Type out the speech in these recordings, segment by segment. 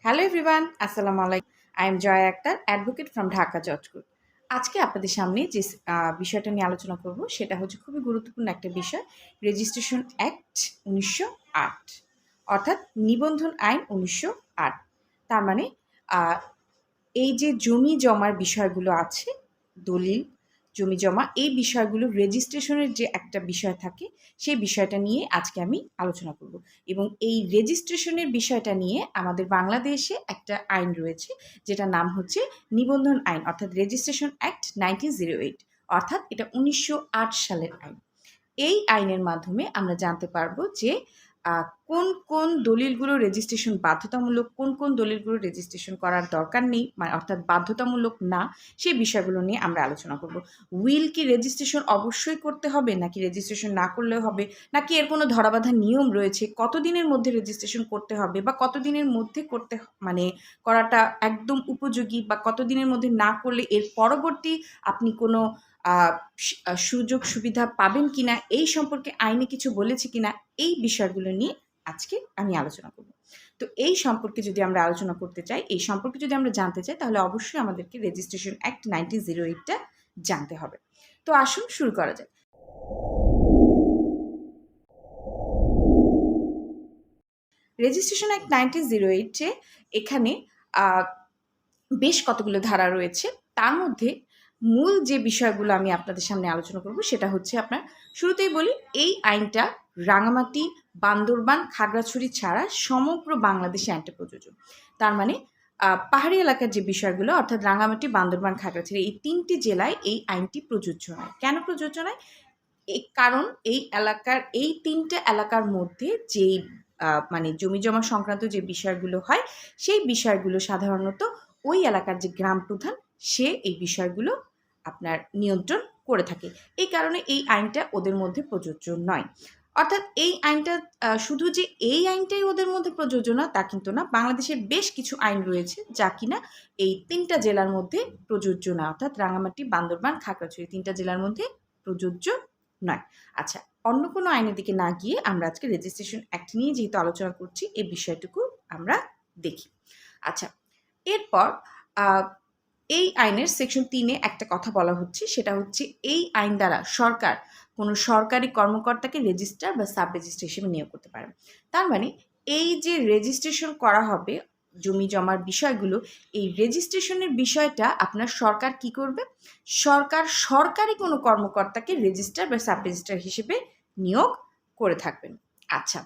Hello everyone, আসসালামু আলাইকুম। I am Jaya Akter, advocate from Dhaka জজ কোর্ট। আজকে আপনাদের সামনে যে বিষয়টা নিয়ে আলোচনা করব সেটা হচ্ছে খুবই গুরুত্বপূর্ণ একটা বিষয়, রেজিস্ট্রেশন অ্যাক্ট ১৯০৮, অর্থাৎ নিবন্ধন আইন ১৯০৮। তার মানে এই যে জমি জমার বিষয়গুলো আছে, দলিল, জমি জমা, এই বিষয়গুলো রেজিস্ট্রেশনের যে একটা বিষয় থাকে সেই বিষয়টা নিয়ে আজকে আমি আলোচনা করব। এবং এই রেজিস্ট্রেশনের বিষয়টা নিয়ে আমাদের বাংলাদেশে একটা আইন রয়েছে যেটার নাম হচ্ছে নিবন্ধন আইন, অর্থাৎ রেজিস্ট্রেশন অ্যাক্ট ১৯০৮, অর্থাৎ এটা ১৯০৮ সালের আইন। এই আইনের মাধ্যমে আমরা জানতে পারবো যে কোন কোন দলিলগুলো রেজিস্ট্রেশন বাধ্যতামূলক, কোন কোন দলিলগুলো রেজিস্ট্রেশন করার দরকার নেই, মানে অর্থাৎ বাধ্যতামূলক না, সেই বিষয়গুলো নিয়ে আমরা আলোচনা করব। উইল কি রেজিস্ট্রেশন অবশ্যই করতে হবে, নাকি রেজিস্ট্রেশন না করলেও হবে, নাকি এর কোনো ধরাবাঁধা নিয়ম রয়েছে, কতদিনের মধ্যে রেজিস্ট্রেশন করতে হবে, বা কতদিনের মধ্যে করাটা একদম উপযোগী, বা কতদিনের মধ্যে না করলে এর পরবর্তী আপনি কোনো সুযোগ সুবিধা পাবেন কিনা, এই সম্পর্কে আইনে কিছু বলেছে কিনা, এই বিষয়গুলো নিয়ে আজকে আমি আলোচনা করব। তো এই সম্পর্কে যদি আমরা আলোচনা করতে চাই, এই সম্পর্কে যদি আমরা জানতে চাই, তাহলে অবশ্যই আমাদেরকে রেজিস্ট্রেশন অ্যাক্ট ১৯০৮টা জানতে হবে। তো আসুন শুরু করা যায়। রেজিস্ট্রেশন অ্যাক্ট ১৯০৮-এ এখানে বেশ কতগুলো ধারা রয়েছে। তার মধ্যে মূল যে বিষয়গুলো আমি আপনাদের সামনে আলোচনা করব সেটা হচ্ছে, আপনার শুরুতেই বলি, এই আইনটা রাঙামাটি, বান্দরবান, খাগড়াছড়ি ছাড়া সমগ্র বাংলাদেশে আইনটা প্রযোজ্য। তার মানে পাহাড়ি এলাকার যে বিষয়গুলো, অর্থাৎ রাঙামাটি, বান্দরবান, খাগড়াছড়ি, এই ৩টি জেলায় এই আইনটি প্রযোজ্য নয়। কেন প্রযোজ্য নয়? কারণ এই ৩টা এলাকার মধ্যে যেই মানে জমি জমা সংক্রান্ত যে বিষয়গুলো হয়, সেই বিষয়গুলো সাধারণত ওই এলাকার যে গ্রাম প্রধান, সে এই বিষয়গুলো আপনার নিয়ন্ত্রণ করে থাকে। এই কারণে এই আইনটা ওদের মধ্যে প্রযোজ্য নয়। অর্থাৎ এই আইনটা শুধু যে এই আইনটাই ওদের মধ্যে প্রযোজ্য না তা কিন্তু না। বাংলাদেশের বেশ কিছু আইন রয়েছে যা কিনা এই ৩টা জেলার মধ্যে প্রযোজ্য না, অর্থাৎ রাঙামাটি, বান্দরবান, খাগড়াছড়ি ৩টা জেলার মধ্যে প্রযোজ্য নয়। আচ্ছা, অন্য কোনো আইনের দিকে না গিয়ে আমরা আজকে রেজিস্ট্রেশন অ্যাক্ট নিয়ে যেহেতু আলোচনা করছি, এই বিষয়টুকু আমরা দেখি। আচ্ছা, এরপর এই আইনের সেকশন ৩-এ একটা কথা বলা হচ্ছে, সেটা হচ্ছে এই আইন দ্বারা সরকার কোনো সরকারি কর্মকর্তাকে রেজিস্ট্রার বা সাব রেজিস্ট্রার হিসেবে নিয়োগ করতে পারে। তার মানে এই যে রেজিস্ট্রেশন করা হবে জমি জমার বিষয়গুলো, এই রেজিস্ট্রেশনের বিষয়টা আপনার সরকার কি করবে? সরকার সরকারি কোনো কর্মকর্তাকে রেজিস্ট্রার বা সাব রেজিস্ট্রার হিসেবে নিয়োগ করে থাকবেন। আচ্ছা,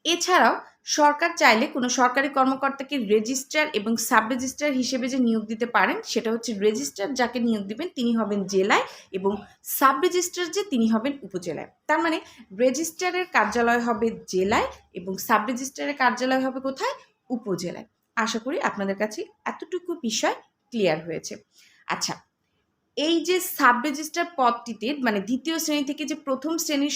এছাড়াও সরকার চাইলে কোনো সরকারি কর্মকর্তাকে রেজিস্ট্রার এবং সাব রেজিস্ট্রার হিসেবে যে নিয়োগ দিতে পারেন, সেটা হচ্ছে রেজিস্ট্রার যাকে নিয়োগ দিবেন তিনি হবেন জেলায়, এবং সাব রেজিস্ট্রার যে তিনি হবেন উপজেলায়। তার মানে রেজিস্ট্রারের কার্যালয় হবে জেলায় এবং সাব রেজিস্ট্রারের কার্যালয় হবে কোথায়? উপজেলায়। আশা করি আপনাদের কাছে এতটুকু বিষয় ক্লিয়ার হয়েছে। আচ্ছা, এই যে সাব রেজিস্ট্রার পদটিতে, মানে দ্বিতীয় শ্রেণী থেকে যে প্রথম শ্রেণীর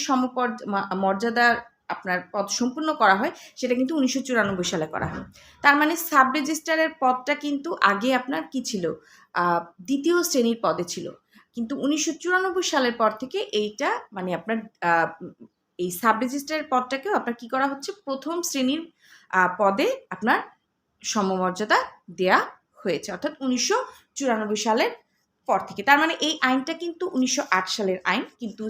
মর্যাদার আপনার পদ সম্পূর্ণ করা হয়, সেটা কিন্তু ১৯৯৪ সালে করা হয়। তার মানে সাব রেজিস্ট্রারের পদটা কিন্তু আগে আপনার কি ছিল? দ্বিতীয় শ্রেণীর পদে ছিল। কিন্তু ১৯৯৪ সালের পর থেকে এইটা মানে আপনার এই সাব রেজিস্ট্রারের পদটাকেও আপনার কি করা হচ্ছে? প্রথম শ্রেণীর পদে আপনার সমমর্যাদা দেয়া হয়েছে, অর্থাৎ ১৯৯৪ সালের পর থেকে। তার মানে এই আইনটা কিন্তু ১৯০৮ সালের আইন, কিন্তু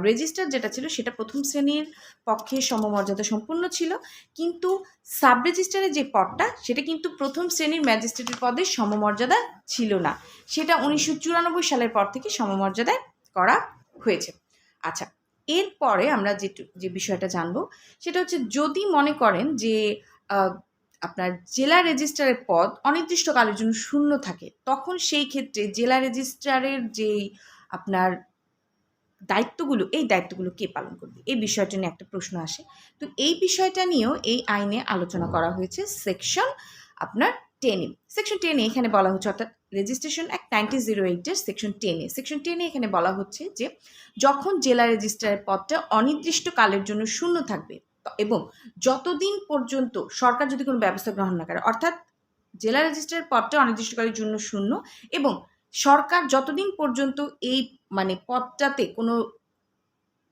রেজিস্টার যেটা ছিল সেটা প্রথম শ্রেণীর পক্ষে সমমর্যাদা সম্পূর্ণ ছিল, কিন্তু সাব রেজিস্ট্রারের যে পদটা সেটা কিন্তু প্রথম শ্রেণীর ম্যাজিস্ট্রেটের পদে সমমর্যাদা ছিল না, সেটা ১৯৯৪ সালের পর থেকে সমমর্যাদায় করা হয়েছে। আচ্ছা, এরপরে আমরা যে বিষয়টা জানবো সেটা হচ্ছে, যদি মনে করেন যে আপনার জেলা রেজিস্ট্রারের পদ অনির্দিষ্টকালের জন্য শূন্য থাকে, তখন সেই ক্ষেত্রে জেলা রেজিস্ট্রারের যেই আপনার দায়িত্বগুলো, এই দায়িত্বগুলো কে পালন করবে, এই বিষয়টা নিয়ে একটা প্রশ্ন আসে। তো এই বিষয়টা নিয়েও এই আইনে আলোচনা করা হয়েছে সেকশন আপনার 10-এ। সেকশন 10-এ এখানে বলা হচ্ছে, অর্থাৎ রেজিস্ট্রেশন অ্যাক্ট ১৯০৮-এর সেকশন 10-এ, সেকশন 10-এ এখানে বলা হচ্ছে যে যখন জেলা রেজিস্ট্রারের পদটা অনির্দিষ্টকালের জন্য শূন্য থাকবে এবং যতদিন পর্যন্ত সরকার যদি কোনো ব্যবস্থা গ্রহণ না করে, অর্থাৎ জেলা রেজিস্ট্রারের পদটা অনির্দিষ্টকালের জন্য শূন্য এবং সরকার যতদিন পর্যন্ত এই মানে পদটাতে কোনো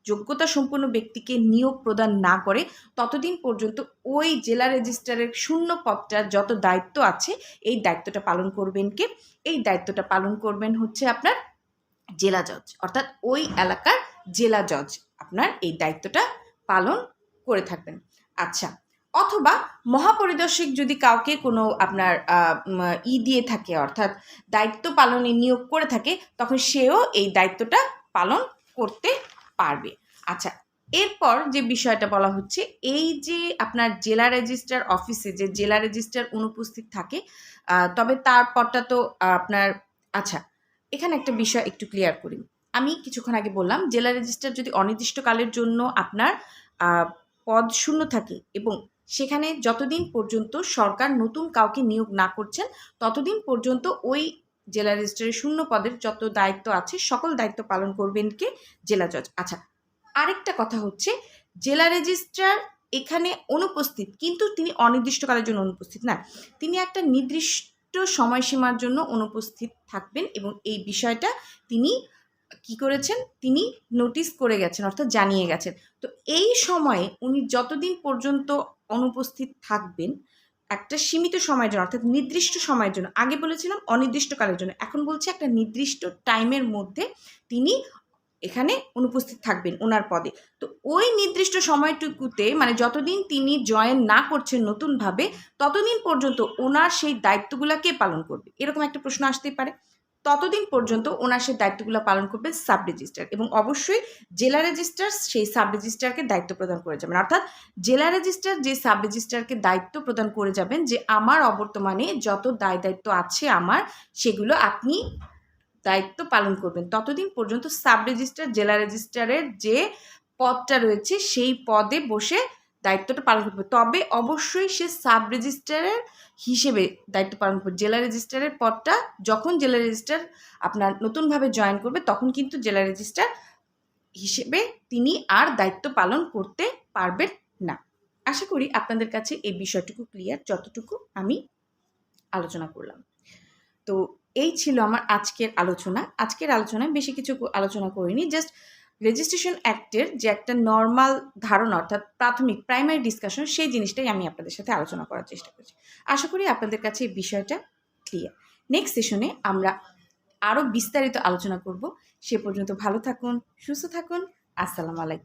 যোগ্যতা সম্পন্ন ব্যক্তিকে নিয়োগ প্রদান না করে ততদিন পর্যন্ত ওই জেলা রেজিস্ট্রারের শূন্য পদটার যত দায়িত্ব আছে এই দায়িত্বটা পালন করবেন কে? এই দায়িত্বটা পালন করবেন হচ্ছে আপনার জেলা জজ, অর্থাৎ ওই এলাকার জেলা জজ আপনার এই দায়িত্বটা পালন করে থাকবেন। আচ্ছা, অথবা মহাপরিদর্শক যদি কাউকে কোনো আপনার দিয়ে থাকে, অর্থাৎ দায়িত্ব পালনে নিয়োগ করে থাকে, তখন সেও এই দায়িত্বটা পালন করতে পারবে। আচ্ছা, এরপর যে বিষয়টা বলা হচ্ছে, এই যে আপনার জেলা রেজিস্ট্রার অফিসে যে জেলা রেজিস্ট্রার অনুপস্থিত থাকে, তবে তারপরটা তো আপনার, আচ্ছা এখানে একটা বিষয় একটু ক্লিয়ার করি। আমি কিছুক্ষণ আগে বললাম জেলা রেজিস্ট্রার যদি অনির্দিষ্টকালের জন্য আপনার পদ শূন্য থাকে এবং সেখানে যতদিন পর্যন্ত সরকার নতুন কাউকে নিয়োগ না করছেন ততদিন পর্যন্ত ওই জেলা রেজিস্ট্রারের শূন্য পদের যত দায়িত্ব আছে সকল দায়িত্ব পালন করবেন কে? জেলা জজ। আচ্ছা, আরেকটা কথা হচ্ছে, জেলা রেজিস্ট্রার এখানে অনুপস্থিত, কিন্তু তিনি অনির্দিষ্টকালের জন্য অনুপস্থিত না, তিনি একটা নির্দিষ্ট সময়সীমার জন্য অনুপস্থিত থাকবেন এবং এই বিষয়টা তিনি কি করেছেন? তিনি নোটিশ করে গেছেন, অর্থাৎ জানিয়ে গেছেন। তো এই সময়ে উনি যতদিন পর্যন্ত অনুপস্থিত থাকবেন একটা সীমিত সময়ের জন্য, অর্থাৎ নির্দিষ্ট সময়ের জন্য, আগে বলেছিলাম অনির্দিষ্টকালের জন্য, এখন বলছি একটা নির্দিষ্ট টাইমের মধ্যে তিনি এখানে অনুপস্থিত থাকবেন ওনার পদে। তো ওই নির্দিষ্ট সময়টুকুতে, মানে যতদিন তিনি জয়েন না করছেন নতুনভাবে, ততদিন পর্যন্ত ওনার সেই দায়িত্বগুলো কে পালন করবে? এরকম একটা প্রশ্ন আসতেই পারে। ততদিন পর্যন্ত ওনার সেই দায়িত্বগুলো পালন করবে সাব রেজিস্ট্রার, এবং অবশ্যই জেলা রেজিস্ট্রার সেই সাব রেজিস্ট্রারকে দায়িত্ব প্রদান করে যাবেন। অর্থাৎ জেলা রেজিস্ট্রার যে সাব রেজিস্ট্রারকে দায়িত্ব প্রদান করে যাবেন যে আমার অবর্তমানে যত দায় দায়িত্ব আছে আমার, সেগুলো আপনি দায়িত্ব পালন করবেন, ততদিন পর্যন্ত সাব রেজিস্ট্রার জেলা রেজিস্ট্রারের যে পদটা রয়েছে সেই পদে বসে দায়িত্বটা পালন করবে। তবে অবশ্যই সে সাব রেজিস্ট্রারের হিসেবে দায়িত্ব পালন করবে। জেলা রেজিস্ট্রারের পদটা যখন জেলা রেজিস্ট্রার আপনার নতুনভাবে জয়েন করবে তখন কিন্তু জেলা রেজিস্ট্রার হিসেবে তিনি আর দায়িত্ব পালন করতে পারবেন না। আশা করি আপনাদের কাছে এই বিষয়টুকু ক্লিয়ার, যতটুকু আমি আলোচনা করলাম। তো এই ছিল আমার আজকের আলোচনা। আজকের আলোচনায় বেশি কিছু আলোচনা করিনি, জাস্ট রেজিস্ট্রেশন অ্যাক্টের যে একটা নর্মাল ধারণা, অর্থাৎ প্রাথমিক প্রাইমারি ডিসকাশন, সেই জিনিসটাই আমি আপনাদের সাথে আলোচনা করার চেষ্টা করছি। আশা করি আপনাদের কাছে এই বিষয়টা ক্লিয়ার। নেক্সট সেশনে আমরা আরও বিস্তারিত আলোচনা করব। সে পর্যন্ত ভালো থাকুন, সুস্থ থাকুন। আসসালামু আলাইকুম।